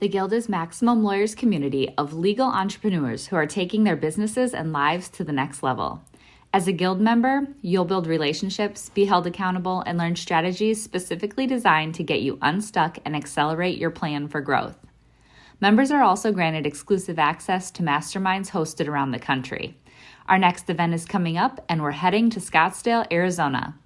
The Guild is Maximum Lawyers' community of legal entrepreneurs who are taking their businesses and lives to the next level. As a Guild member, you'll build relationships, be held accountable, and learn strategies specifically designed to get you unstuck and accelerate your plan for growth. Members are also granted exclusive access to masterminds hosted around the country. Our next event is coming up, and we're heading to Scottsdale, Arizona.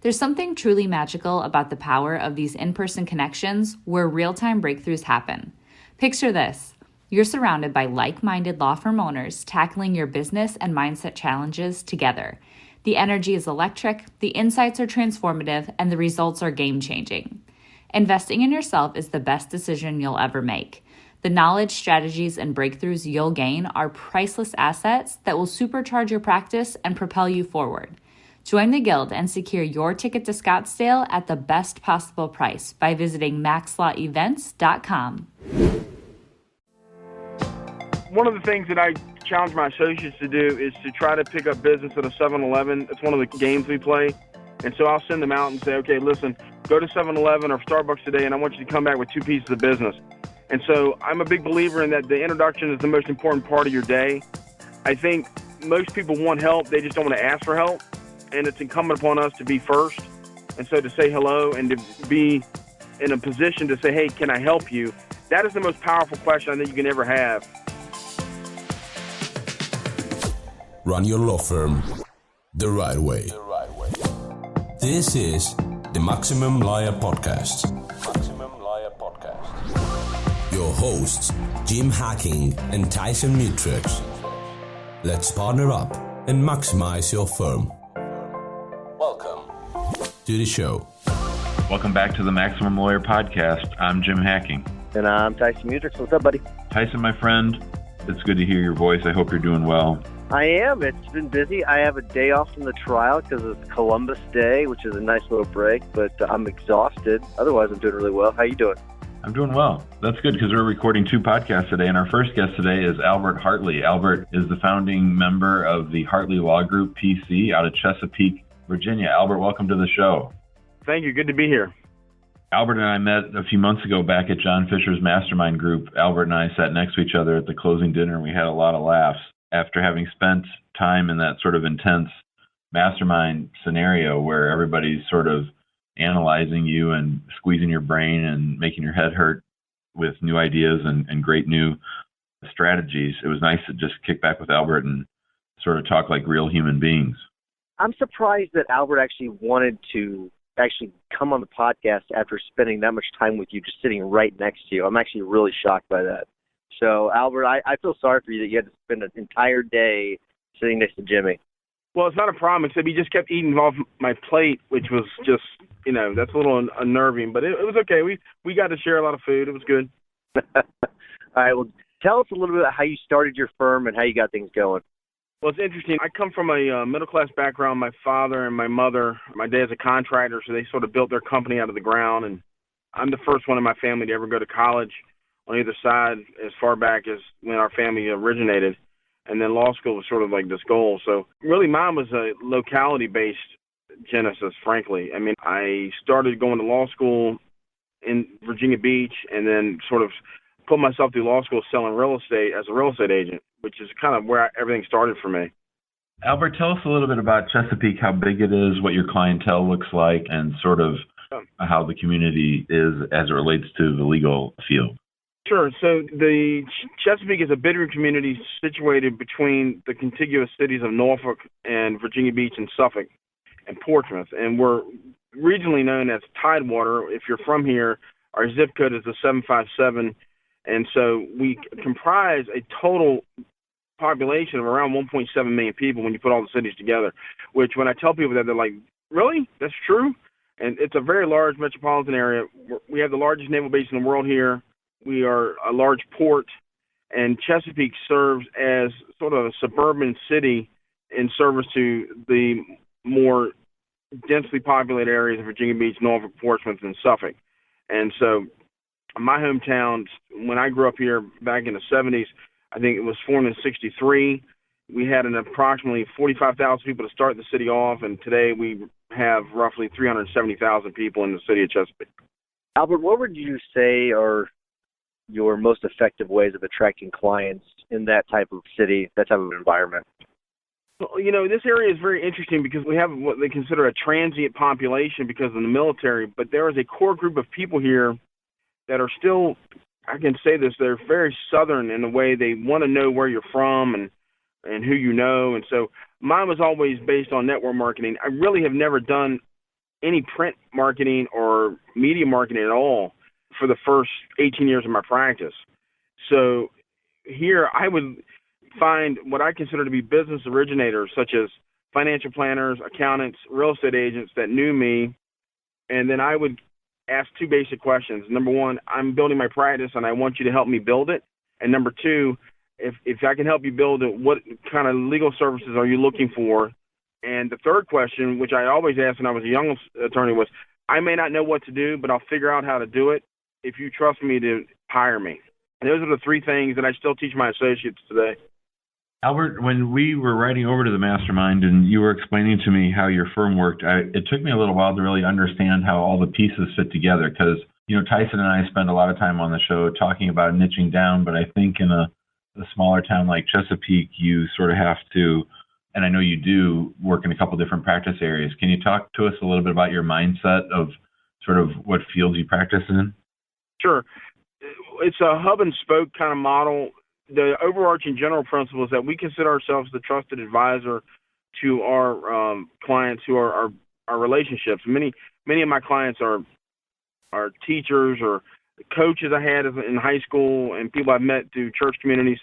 There's something truly magical about the power of these in-person connections where real-time breakthroughs happen. Picture this. You're surrounded by like-minded law firm owners tackling your business and mindset challenges together. The energy is electric, the insights are transformative, and the results are game-changing. Investing in yourself is the best decision you'll ever make. The knowledge, strategies, and breakthroughs you'll gain are priceless assets that will supercharge your practice and propel you forward. Join the Guild and secure your ticket to Scottsdale at the best possible price by visiting maxlawevents.com. One of the things that I challenge my associates to do is to try to pick up business at a 7-Eleven. It's one of the games we play. And so I'll send them out and say, okay, listen, go to 7-Eleven or Starbucks today, and I want you to come back with 2 pieces of business. And so I'm a big believer in that the introduction is the most important part of your day. I think most people want help. They just don't want to ask for help. And it's incumbent upon us to be first. And so to say hello and to be in a position to say, hey, can I help you? That is the most powerful question I think you can ever have. Run your law firm the right way. This is the Maximum Lawyer Podcast. Your hosts, Jim Hacking and Tyson Mutrux. Let's partner up and maximize your firm. Welcome to the show. Welcome back to the Maximum Lawyer Podcast. I'm Jim Hacking. And I'm Tyson Mutrux. What's up, buddy? Tyson, my friend, it's good to hear your voice. I hope you're doing well. I am. It's been busy. I have a day off from the trial because it's Columbus Day, which is a nice little break, but I'm exhausted. Otherwise, I'm doing really well. How you doing? I'm doing well. That's good because we're recording 2 podcasts today, and our first guest today is Albert Hartley. Albert is the founding member of the Hartley Law Group, PC, out of Chesapeake, Virginia. Albert, welcome to the show. Thank you. Good to be here. Albert and I met a few months ago back at John Fisher's mastermind group. Albert and I sat next to each other at the closing dinner, and we had a lot of laughs. After having spent time in that sort of intense mastermind scenario where everybody's sort of analyzing you and squeezing your brain and making your head hurt with new ideas and great new strategies, it was nice to just kick back with Albert and sort of talk like real human beings. I'm surprised that Albert actually wanted to actually come on the podcast after spending that much time with you, just sitting right next to you. I'm actually really shocked by that. So, Albert, I feel sorry for you that you had to spend an entire day sitting next to Jimmy. Well, it's not a problem, except he just kept eating off my plate, which was just, that's a little unnerving. But it was okay. We got to share a lot of food. It was good. All right. Well, tell us a little bit about how you started your firm and how you got things going. Well, it's interesting. I come from a middle-class background. My father and my mother, my dad's a contractor, so they sort of built their company out of the ground. And I'm the first one in my family to ever go to college on either side as far back as when our family originated. And then law school was sort of like this goal. So really mine was a locality-based genesis, frankly. I mean, I started going to law school in Virginia Beach and then sort of put myself through law school selling real estate as a real estate agent, which is kind of where everything started for me. Albert, tell us a little bit about Chesapeake, how big it is, what your clientele looks like, and sort of how the community is as it relates to the legal field. Sure. So the Chesapeake is a bedroom community situated between the contiguous cities of Norfolk and Virginia Beach and Suffolk and Portsmouth. And we're regionally known as Tidewater. If you're from here, our zip code is the 757. And so we comprise a total population of around 1.7 million people when you put all the cities together, which when I tell people that, they're like, really? That's true? And it's a very large metropolitan area. We have the largest naval base in the world here. We are a large port, and Chesapeake serves as sort of a suburban city in service to the more densely populated areas of Virginia Beach, Norfolk, Portsmouth, and Suffolk. And so my hometown, when I grew up here back in the 70s, I think it was formed in 63. We had an approximately 45,000 people to start the city off, and today we have roughly 370,000 people in the city of Chesapeake. Albert, what would you say are your most effective ways of attracting clients in that type of city, that type of environment? Well, this area is very interesting because we have what they consider a transient population because of the military, but there is a core group of people here that are still, I can say this, they're very Southern in the way they want to know where you're from and who you know. And so mine was always based on network marketing. I really have never done any print marketing or media marketing at all for the first 18 years of my practice. So here I would find what I consider to be business originators, such as financial planners, accountants, real estate agents that knew me, and then I would ask two basic questions. Number one, I'm building my practice and I want you to help me build it. And number two, if I can help you build it, what kind of legal services are you looking for? And the third question, which I always asked when I was a young attorney, was, I may not know what to do, but I'll figure out how to do it if you trust me to hire me. And those are the three things that I still teach my associates today. Albert, when we were riding over to the mastermind and you were explaining to me how your firm worked, it took me a little while to really understand how all the pieces fit together because, Tyson and I spend a lot of time on the show talking about niching down, but I think in a smaller town like Chesapeake, you sort of have to, and I know you do, work in a couple different practice areas. Can you talk to us a little bit about your mindset of sort of what fields you practice in? Sure. It's a hub and spoke kind of model. The overarching general principle is that we consider ourselves the trusted advisor to our clients who are our relationships. Many of my clients are teachers or coaches I had in high school and people I've met through church communities.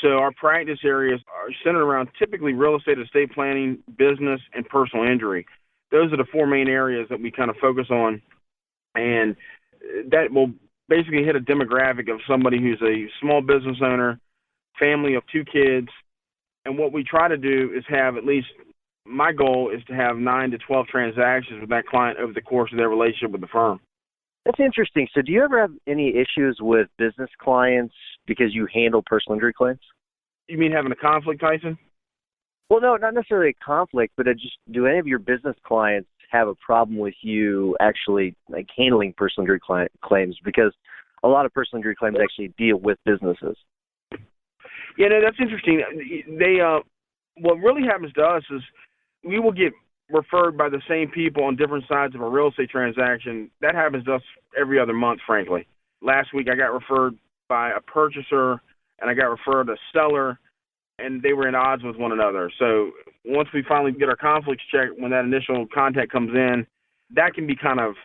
So our practice areas are centered around typically real estate planning, business, and personal injury. Those are the four main areas that we kind of focus on, and that will basically hit a demographic of somebody who's a small business owner, family of 2 kids, and what we try to do is have at least, my goal is to have 9 to 12 transactions with that client over the course of their relationship with the firm. That's interesting. So do you ever have any issues with business clients because you handle personal injury claims? You mean having a conflict, Tyson? Well, no, not necessarily a conflict, but do any of your business clients have a problem with you actually handling personal injury claims? Because a lot of personal injury claims actually deal with businesses. Yeah, no, that's interesting. What really happens to us is we will get referred by the same people on different sides of a real estate transaction. That happens to us every other month, frankly. Last week I got referred by a purchaser and I got referred a seller, and they were in odds with one another. So once we finally get our conflicts checked, when that initial contact comes in, that can be kind of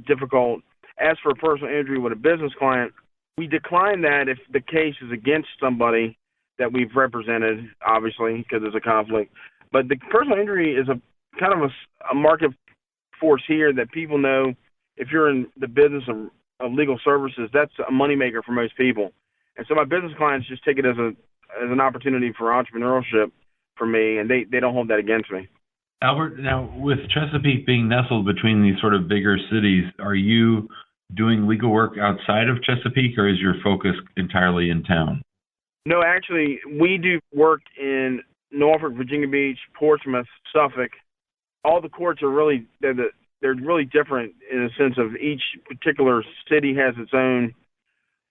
difficult. As for a personal injury with a business client, we decline that if the case is against somebody that we've represented, obviously, because there's a conflict. But the personal injury is a kind of a market force here that people know. If you're in the business of legal services, that's a moneymaker for most people. And so my business clients just take it as an opportunity for entrepreneurship for me, and they don't hold that against me. Albert, now with Chesapeake being nestled between these sort of bigger cities, are you doing legal work outside of Chesapeake, or is your focus entirely in town? No, actually, we do work in Norfolk, Virginia Beach, Portsmouth, Suffolk. All the courts are really they're really different in the sense of each particular city has its own.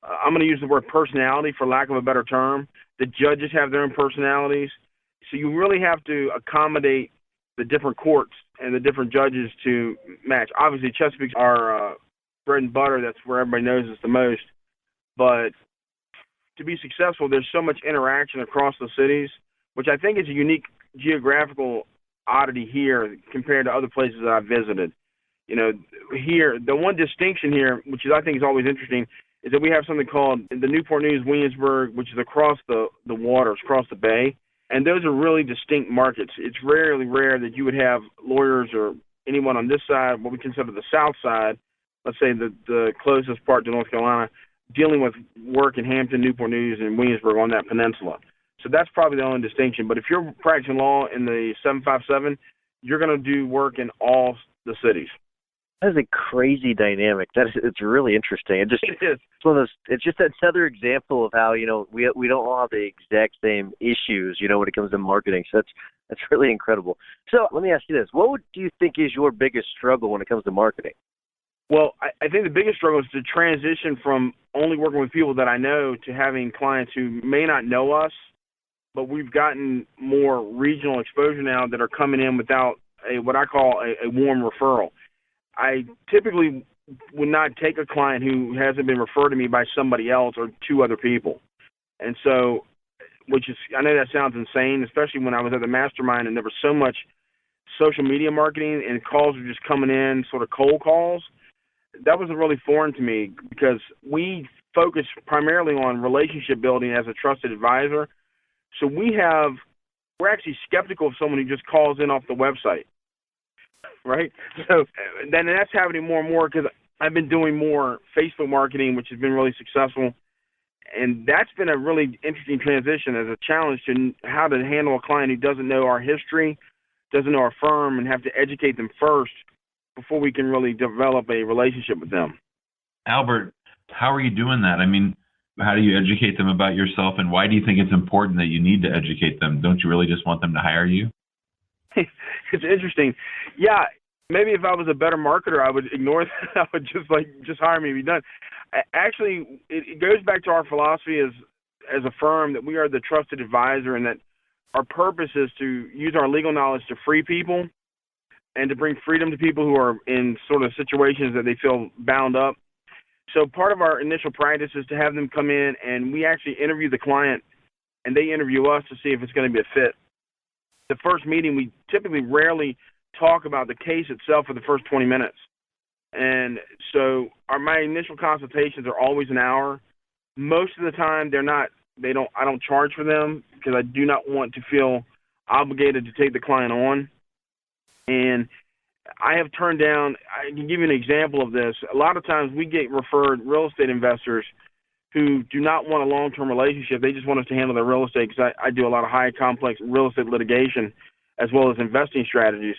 I'm going to use the word personality for lack of a better term. The judges have their own personalities, so you really have to accommodate the different courts and the different judges to match. Obviously, Chesapeake's our bread and butter. That's where everybody knows us the most. But to be successful, there's so much interaction across the cities, which I think is a unique geographical oddity here compared to other places that I've visited. Here, the one distinction here, which I think is always interesting, is that we have something called the Newport News Williamsburg, which is across the waters, across the bay. And those are really distinct markets. It's rare that you would have lawyers or anyone on this side, what we consider the south side, let's say the closest part to North Carolina, dealing with work in Hampton, Newport News, and Williamsburg on that peninsula. So that's probably the only distinction. But if you're practicing law in the 757, you're going to do work in all the cities. That is a crazy dynamic. It's really interesting. It is. It's one of those. It's just another example of how we don't all have the exact same issues when it comes to marketing. So that's really incredible. So let me ask you this: what do you think is your biggest struggle when it comes to marketing? Well, I think the biggest struggle is to transition from only working with people that I know to having clients who may not know us, but we've gotten more regional exposure now that are coming in without what I call a warm referral. I typically would not take a client who hasn't been referred to me by somebody else or two other people. And so, I know that sounds insane, especially when I was at the mastermind and there was so much social media marketing and calls were just coming in, sort of cold calls. That was really foreign to me because we focus primarily on relationship building as a trusted advisor. So we're actually skeptical of someone who just calls in off the website, right? So then that's happening more and more because I've been doing more Facebook marketing, which has been really successful. And that's been a really interesting transition as a challenge to how to handle a client who doesn't know our history, doesn't know our firm, and have to educate them first before we can really develop a relationship with them. Albert, how are you doing that? I mean, how do you educate them about yourself, and why do you think it's important that you need to educate them? Don't you really just want them to hire you? It's interesting. Yeah, maybe if I was a better marketer, I would ignore that. I would just hire me and be done. Actually, it goes back to our philosophy as a firm that we are the trusted advisor and that our purpose is to use our legal knowledge to free people and to bring freedom to people who are in sort of situations that they feel bound up. So part of our initial practice is to have them come in and we actually interview the client and they interview us to see if it's going to be a fit. The first meeting, we typically rarely talk about the case itself for the first 20 minutes. And so my initial consultations are always an hour. Most of the time I don't charge for them because I do not want to feel obligated to take the client on. And I have turned down, I can give you an example of this. A lot of times we get referred real estate investors who do not want a long-term relationship. They just want us to handle their real estate because I do a lot of high complex real estate litigation as well as investing strategies.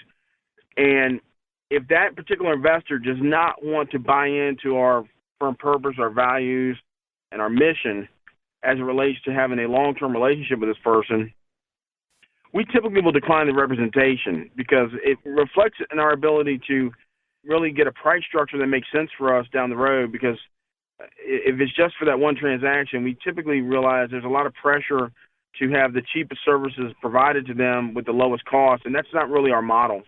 And if that particular investor does not want to buy into our firm purpose, our values, and our mission as it relates to having a long-term relationship with this person, we typically will decline the representation because it reflects in our ability to really get a price structure that makes sense for us down the road, because if it's just for that one transaction, we typically realize there's a lot of pressure to have the cheapest services provided to them with the lowest cost, and that's not really our model.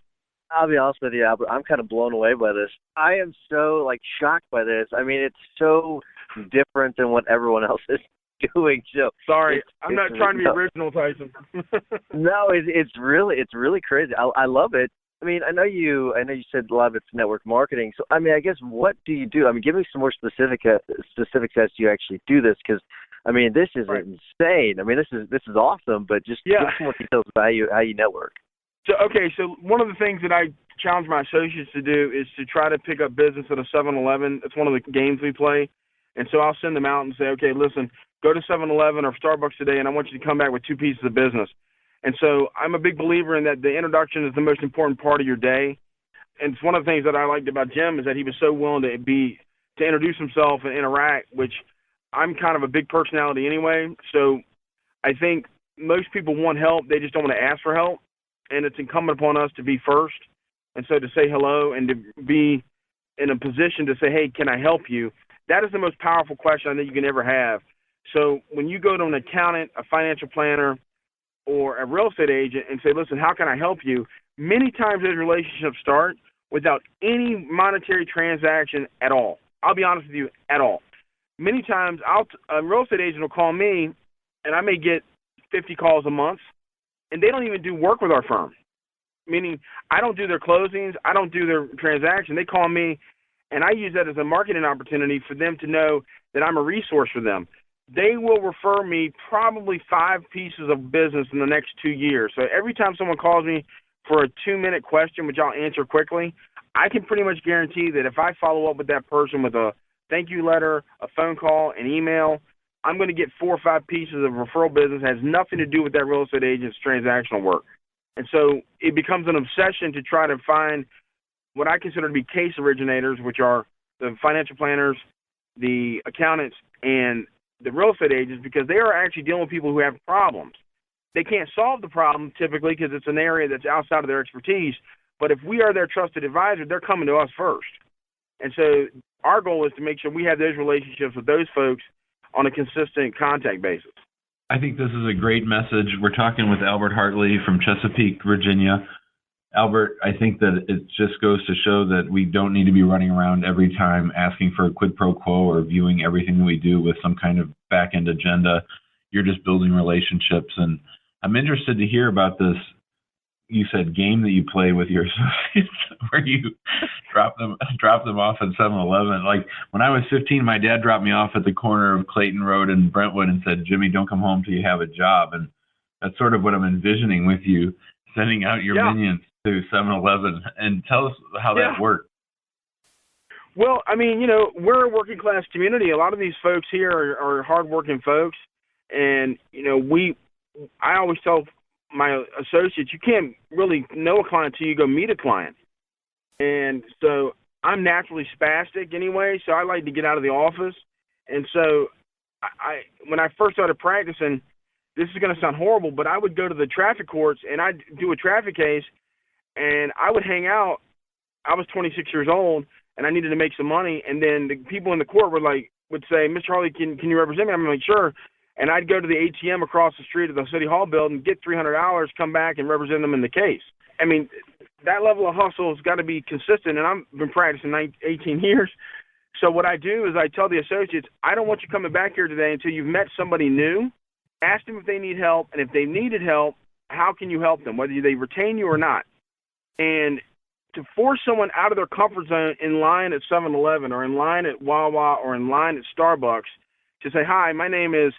I'll be honest with you, Albert, I'm kind of blown away by this. I am so, shocked by this. I mean, it's so different than what everyone else is doing. So sorry, I'm not trying to be original, Tyson. No, it's really crazy. I love it. I mean, I know you said a lot of it's network marketing. So I mean, I guess what do you do? I mean, give me some more specifics as you actually do this, because I mean, this is insane. I mean, this is awesome. But just give some more details about how you network. So one of the things that I challenge my associates to do is to try to pick up business at a 7-Eleven. It's one of the games we play. And so I'll send them out and say, okay, listen, go to 7-Eleven or Starbucks today, and I want you to come back with 2 pieces of business. And so I'm a big believer in that the introduction is the most important part of your day. And it's one of the things that I liked about Jim is that he was so willing to introduce himself and interact, which I'm kind of a big personality anyway. So I think most people want help. They just don't want to ask for help. And it's incumbent upon us to be first. And so to say hello and to be in a position to say, hey, can I help you? That is the most powerful question I think you can ever have. So when you go to an accountant, a financial planner, or a real estate agent and say, listen, how can I help you? Many times those relationships start without any monetary transaction at all. I'll be honest with you, at all. Many times a real estate agent will call me, and I may get 50 calls a month, and they don't even do work with our firm, meaning I don't do their closings, I don't do their transaction. They call me, and I use that as a marketing opportunity for them to know that I'm a resource for them. They will refer me probably 5 pieces of business in the next 2 years. So every time someone calls me for a 2-minute question, which I'll answer quickly, I can pretty much guarantee that if I follow up with that person with a thank you letter, a phone call, an email, I'm going to get 4 or 5 pieces of referral business that has nothing to do with that real estate agent's transactional work. And so it becomes an obsession to try to find what I consider to be case originators, which are the financial planners, the accountants, and the real estate agents, because they are actually dealing with people who have problems. They can't solve the problem typically because it's an area that's outside of their expertise. But if we are their trusted advisor, they're coming to us first. And so our goal is to make sure we have those relationships with those folks on a consistent contact basis. I think this is a great message. We're talking with Albert Hartley from Chesapeake, Virginia. Albert, I think that it just goes to show that we don't need to be running around every time asking for a quid pro quo or viewing everything that we do with some kind of back-end agenda. You're just building relationships. And I'm interested to hear about this, you said, game that you play with your associates where you drop them off at 7-Eleven. Like when I was 15, my dad dropped me off at the corner of Clayton Road and Brentwood and said, "Jimmy, don't come home till you have a job." And that's sort of what I'm envisioning with you, sending out your minions to 7-Eleven. And tell us how that worked. Well, I mean, we're a working class community. A lot of these folks here are hardworking folks. And, I always tell my associates, you can't really know a client until you go meet a client. And so I'm naturally spastic anyway, so I like to get out of the office. And so when I first started practicing, this is going to sound horrible, but I would go to the traffic courts and I'd do a traffic case, and I would hang out. I was 26 years old, and I needed to make some money. And then the people in the court would say, "Mr. Hartley, can you represent me?" I'm like, "Sure." And I'd go to the ATM across the street of the City Hall building, get $300, come back and represent them in the case. I mean, that level of hustle has got to be consistent, and I've been practicing 18 years. So what I do is I tell the associates, I don't want you coming back here today until you've met somebody new. Ask them if they need help, and if they needed help, how can you help them, whether they retain you or not. And to force someone out of their comfort zone in line at 7-Eleven or in line at Wawa or in line at Starbucks to say, "Hi, my name is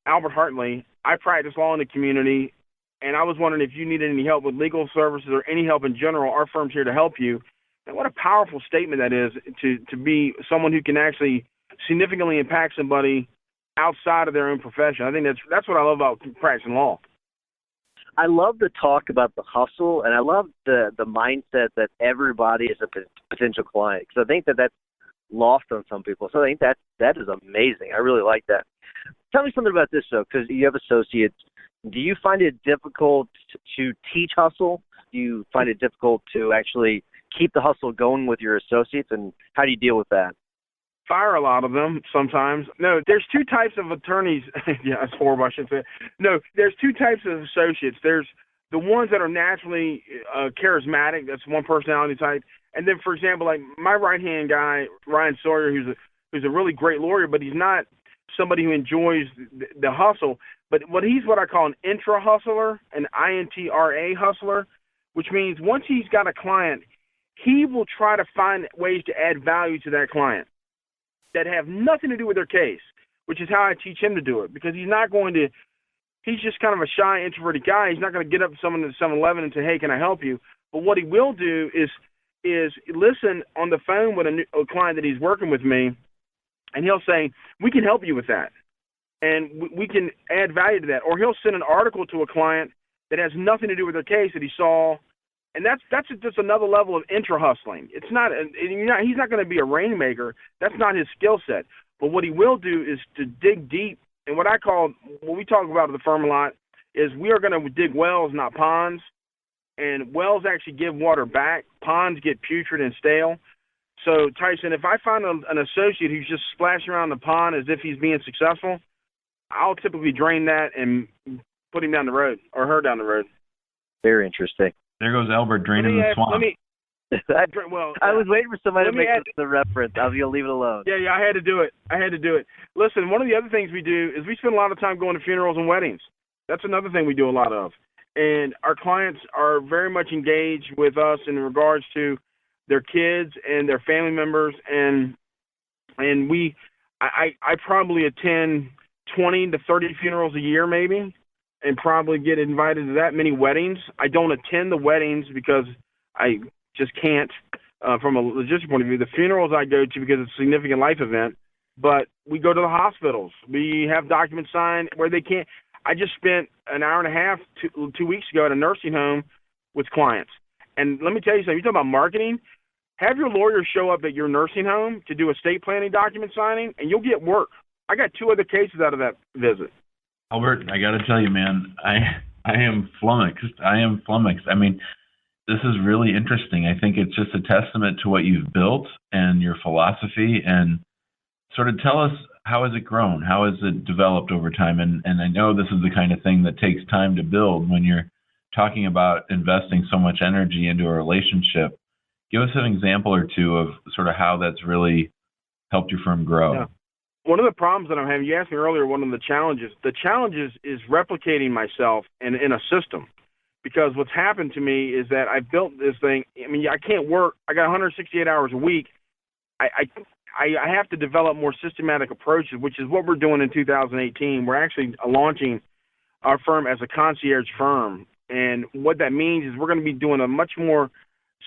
Albert Hartley. I practice law in the community, and I was wondering if you needed any help with legal services or any help in general. Our firm's here to help you." And what a powerful statement that is to be someone who can actually significantly impact somebody outside of their own profession. I think that's what I love about practicing law. I love the talk about the hustle, and I love the mindset that everybody is a potential client, because I think that's lost on some people. So I think that is amazing. I really like that. Tell me something about this, though, because you have associates. Do you find it difficult to teach hustle? Do you find it difficult to actually keep the hustle going with your associates, and how do you deal with that? Fire a lot of them sometimes. No, there's two types of attorneys. Yeah, that's horrible, I should say. No, there's two types of associates. There's the ones that are naturally charismatic. That's one personality type. And then, for example, like my right-hand guy, Ryan Sawyer, who's a really great lawyer, but he's not somebody who enjoys the hustle. But he's what I call an intra-hustler, an INTRA hustler, which means once he's got a client, he will try to find ways to add value to that client that have nothing to do with their case, which is how I teach him to do it, because he's just kind of a shy, introverted guy. He's not going to get up to someone at 7-Eleven and say, "Hey, can I help you?" But what he will do is listen on the phone with a client that he's working with me, and he'll say, "We can help you with that, and we can add value to that." Or he'll send an article to a client that has nothing to do with their case that he saw. And that's just another level of intra-hustling. He's not going to be a rainmaker. That's not his skill set. But what he will do is to dig deep. And what we talk about at the firm a lot is we are going to dig wells, not ponds. And wells actually give water back. Ponds get putrid and stale. So, Tyson, if I find an associate who's just splashing around the pond as if he's being successful, I'll typically drain that and put him down the road or her down the road. Very interesting. There goes Albert draining the swamp. I was waiting for somebody to make the reference. I was going to leave it alone. Yeah, I had to do it. Listen, one of the other things we do is we spend a lot of time going to funerals and weddings. That's another thing we do a lot of. And our clients are very much engaged with us in regards to their kids and their family members. And I probably attend 20 to 30 funerals a year maybe, and probably get invited to that many weddings. I don't attend the weddings because I just can't from a logistic point of view. The funerals I go to because it's a significant life event, but we go to the hospitals. We have documents signed where they can't. I just spent an hour and a half 2 weeks ago at a nursing home with clients. And let me tell you something. You talk about marketing. Have your lawyer show up at your nursing home to do estate planning document signing, and you'll get work. I got 2 other cases out of that visit. Albert, I got to tell you, man, I am flummoxed. I mean, This is really interesting. I think it's just a testament to what you've built and your philosophy. And sort of tell us, how has it grown? How has it developed over time? And I know this is the kind of thing that takes time to build when you're talking about investing so much energy into a relationship. Give us an example or two of sort of how that's really helped your firm grow. Yeah. One of the problems that I'm having, you asked me earlier, one of the challenges is replicating myself in a system. Because what's happened to me is that I've built this thing. I mean, I can't work. I got 168 hours a week. I have to develop more systematic approaches, which is what we're doing in 2018. We're actually launching our firm as a concierge firm. And what that means is we're going to be doing a much more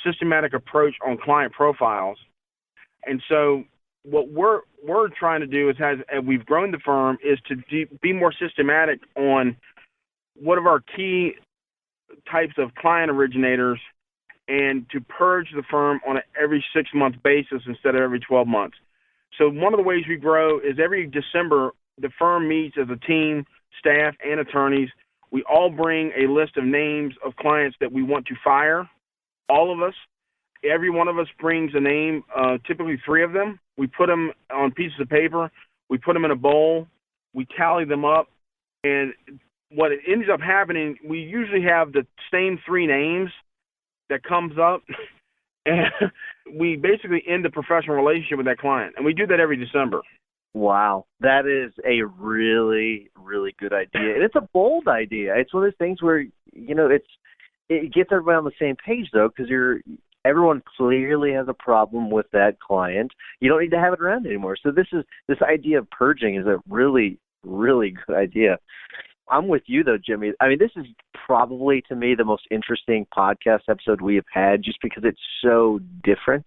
systematic approach on client profiles. And so what we're trying to do is, as we've grown the firm, is to be more systematic on what are our key types of client originators and to purge the firm on an every 6-month basis instead of every 12 months. So one of the ways we grow is every December, the firm meets as a team, staff, and attorneys. We all bring a list of names of clients that we want to fire, all of us. Every one of us brings a name, typically 3 of them. We put them on pieces of paper. We put them in a bowl. We tally them up. And what it ends up happening, we usually have the same 3 names that comes up. And we basically end the professional relationship with that client. And we do that every December. Wow. That is a really, really good idea. And it's a bold idea. It's one of those things where, it gets everybody on the same page, though, because everyone clearly has a problem with that client. You don't need to have it around anymore. So this idea of purging is a really, really good idea. I'm with you, though, Jimmy. I mean, this is probably, to me, the most interesting podcast episode we have had just because it's so different.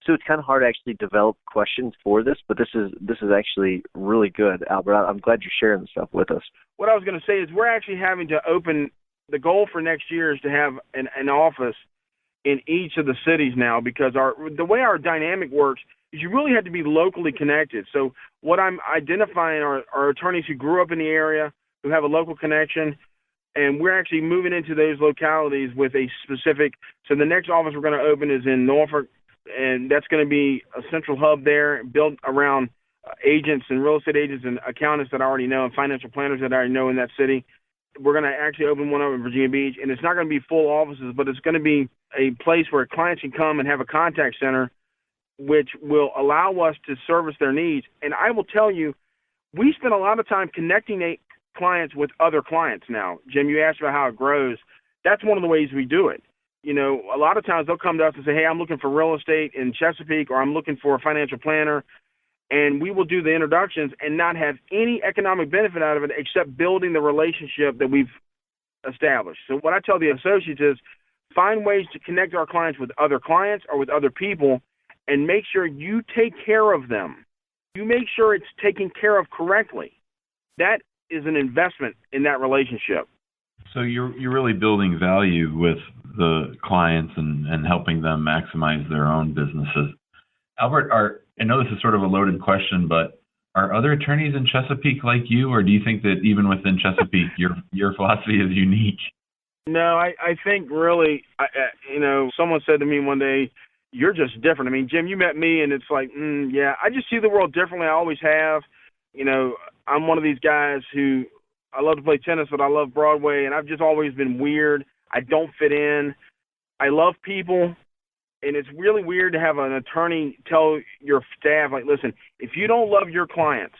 So it's kind of hard to actually develop questions for this, but this is actually really good, Albert. I'm glad you're sharing this stuff with us. What I was going to say is we're actually having to open – the goal for next year is to have an office in each of the cities now, because the way our dynamic works is you really have to be locally connected. So what I'm identifying are attorneys who grew up in the area, who have a local connection, and we're actually moving into those localities with a specific – so the next office we're going to open is in Norfolk, and that's going to be a central hub there built around agents and real estate agents and accountants that I already know and financial planners that I already know in that city. We're going to actually open one up in Virginia Beach, and it's not going to be full offices, but it's going to be a place where clients can come and have a contact center, which will allow us to service their needs. And I will tell you, we spend a lot of time connecting clients with other clients now. Jim, you asked about how it grows. That's one of the ways we do it. A lot of times they'll come to us and say, hey, I'm looking for real estate in Chesapeake, or I'm looking for a financial planner. And we will do the introductions and not have any economic benefit out of it except building the relationship that we've established. So what I tell the associates is find ways to connect our clients with other clients or with other people and make sure you take care of them. You make sure it's taken care of correctly. That is an investment in that relationship. So you're really building value with the clients and helping them maximize their own businesses. Albert, I know this is sort of a loaded question, but are other attorneys in Chesapeake like you, or do you think that even within Chesapeake, your philosophy is unique? No, I think really, someone said to me one day, you're just different. I mean, Jim, you met me, and it's like, yeah, I just see the world differently. I always have. I'm one of these guys who, I love to play tennis, but I love Broadway, and I've just always been weird. I don't fit in. I love people. And it's really weird to have an attorney tell your staff, like, listen, if you don't love your clients,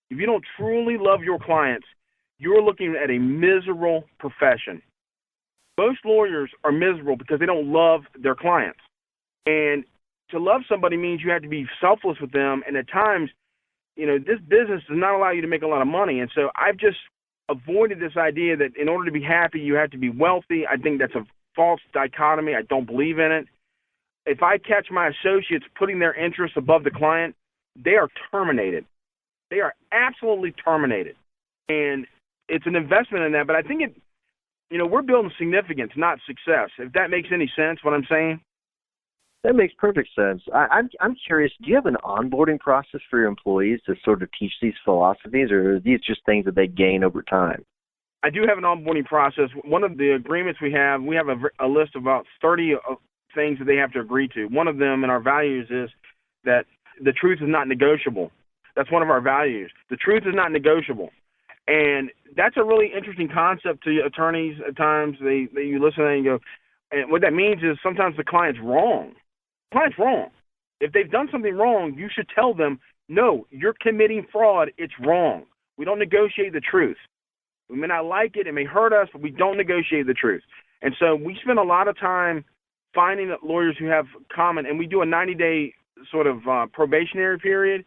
if you don't truly love your clients, you're looking at a miserable profession. Most lawyers are miserable because they don't love their clients. And to love somebody means you have to be selfless with them. And at times, this business does not allow you to make a lot of money. And so I've just avoided this idea that in order to be happy, you have to be wealthy. I think that's a false dichotomy. I don't believe in it. If I catch my associates putting their interests above the client, they are terminated. They are absolutely terminated. And it's an investment in that. But I think we're building significance, not success. If that makes any sense, what I'm saying? That makes perfect sense. I'm curious, do you have an onboarding process for your employees to sort of teach these philosophies, or are these just things that they gain over time? I do have an onboarding process. One of the agreements we have a list of about 30 things that they have to agree to. One of them in our values is that the truth is not negotiable. That's one of our values. The truth is not negotiable. And that's a really interesting concept to attorneys at times. You listen and you go, and what that means is sometimes the client's wrong. The client's wrong. If they've done something wrong, you should tell them, no, you're committing fraud. It's wrong. We don't negotiate the truth. We may not like it. It may hurt us, but we don't negotiate the truth. And so we spend a lot of time finding lawyers who have common, and we do a 90-day sort of probationary period,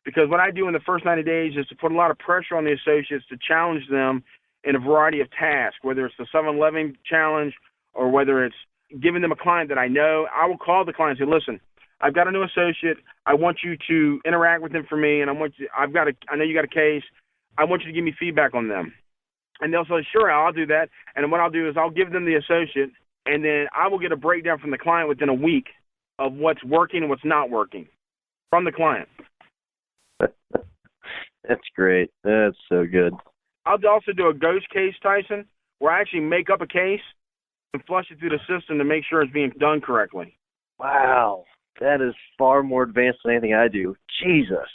because what I do in the first 90 days is to put a lot of pressure on the associates to challenge them in a variety of tasks, whether it's the 7-Eleven challenge or whether it's giving them a client that I know. I will call the client and say, listen, I've got a new associate. I want you to interact with them for me, and I know you got a case. I want you to give me feedback on them. And they'll say, sure, I'll do that. And then what I'll do is I'll give them the associate, and then I will get a breakdown from the client within a week of what's working and what's not working from the client. That's great. That's so good. I'll also do a ghost case, Tyson, where I actually make up a case and flush it through the system to make sure it's being done correctly. Wow. That is far more advanced than anything I do. Jesus.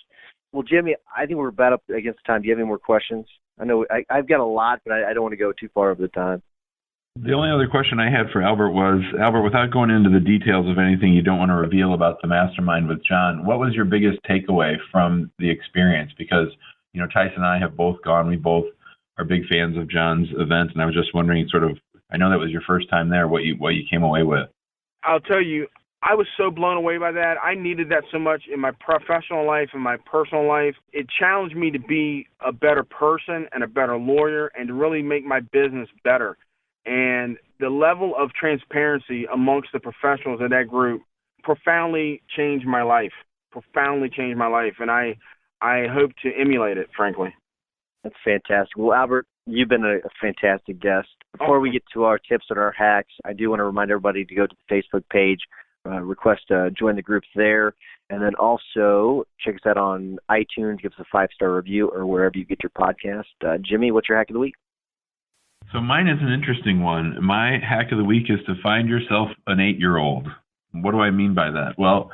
Well, Jimmy, I think we're about up against time. Do you have any more questions? I know I've got a lot, but I don't want to go too far over the time. The only other question I had for Albert was, Albert, without going into the details of anything you don't want to reveal about the mastermind with John, what was your biggest takeaway from the experience? Because, Tyson and I have both gone. We both are big fans of John's event, and I was just wondering I know that was your first time there, what you came away with. I'll tell you, I was so blown away by that. I needed that so much in my professional life and my personal life. It challenged me to be a better person and a better lawyer and to really make my business better. And the level of transparency amongst the professionals in that group profoundly changed my life. And I hope to emulate it, frankly. That's fantastic. Well, Albert, you've been a fantastic guest. Before we get to our tips and our hacks, I do want to remind everybody to go to the Facebook page, request to join the groups there, and then also check us out on iTunes, give us a 5-star review, or wherever you get your podcast. Jimmy, what's your hack of the week? So mine is an interesting one. My hack of the week is to find yourself an 8-year-old. What do I mean by that? Well,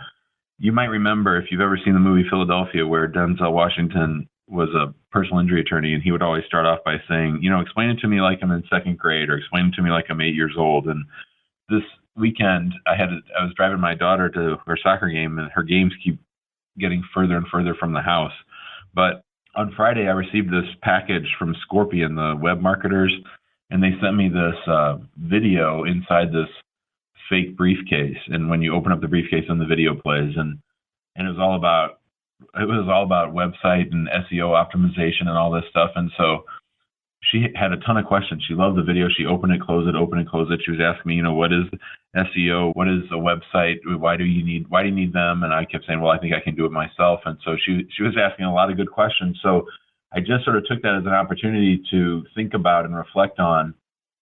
you might remember, if you've ever seen the movie Philadelphia, where Denzel Washington was a personal injury attorney, and he would always start off by saying, explain it to me like I'm in 2nd grade, or explain it to me like I'm 8 years old. And this weekend, I was driving my daughter to her soccer game, and her games keep getting further and further from the house. But on Friday, I received this package from Scorpion, the web marketers, and they sent me this video inside this fake briefcase. And when you open up the briefcase, and the video plays, and it was all about website and SEO optimization and all this stuff. And so she had a ton of questions. She loved the video. She opened it, closed it. She was asking me, what is SEO? What is a website? Why do you need them? And I kept saying, well, I think I can do it myself. And so she was asking a lot of good questions. So I just sort of took that as an opportunity to think about and reflect on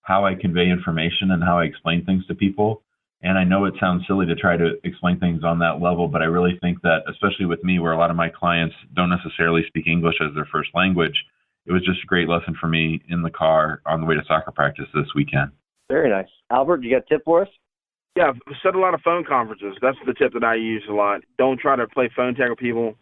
how I convey information and how I explain things to people. And I know it sounds silly to try to explain things on that level, but I really think that, especially with me, where a lot of my clients don't necessarily speak English as their first language, it was just a great lesson for me in the car on the way to soccer practice this weekend. Very nice. Albert, you got a tip for us? Yeah, set a lot of phone conferences. That's the tip that I use a lot. Don't try to play phone tag with people.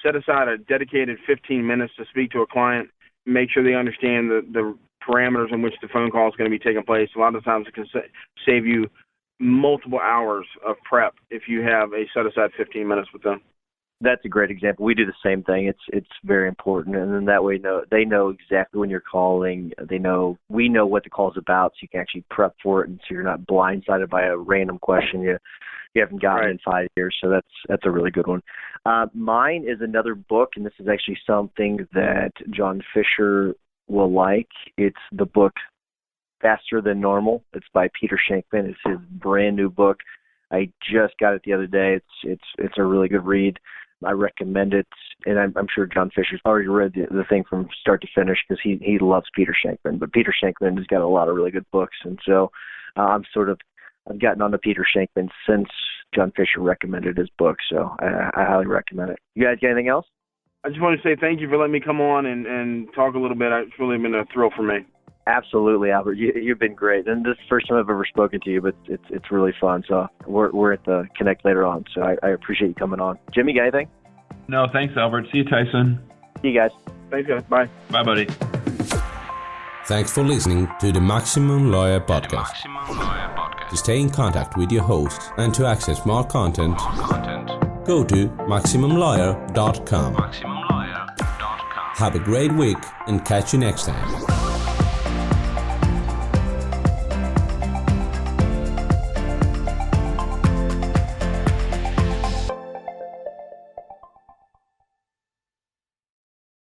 Set aside a dedicated 15 minutes to speak to a client. Make sure they understand the parameters in which the phone call is going to be taking place. A lot of times it can save you multiple hours of prep if you have a set aside 15 minutes with them. That's a great example. We do the same thing. It's very important, and then that way they know exactly when you're calling. We know what the call's about, so you can actually prep for it, and so you're not blindsided by a random question you haven't gotten in 5 years. So that's a really good one. Mine is another book, and this is actually something that John Fisher will like. It's the book Faster Than Normal. It's by Peter Shankman. It's his brand new book. I just got it the other day. It's a really good read. I recommend it, and I'm sure John Fisher's already read the thing from start to finish because he loves Peter Shankman. But Peter Shankman has got a lot of really good books, and so I've gotten onto Peter Shankman since John Fisher recommended his book. So I highly recommend it. You guys got anything else? I just want to say thank you for letting me come on and talk a little bit. It's really been a thrill for me. Absolutely, Albert. You've been great. And this is the first time I've ever spoken to you, but it's really fun. So we're at the Connect later on. So I appreciate you coming on. Jimmy, got anything? No, thanks, Albert. See you, Tyson. See you guys. Thanks, guys. Bye. Bye, buddy. Thanks for listening to the Maximum Lawyer Podcast. To stay in contact with your hosts and to access more content, go to MaximumLawyer.com. Have a great week and catch you next time.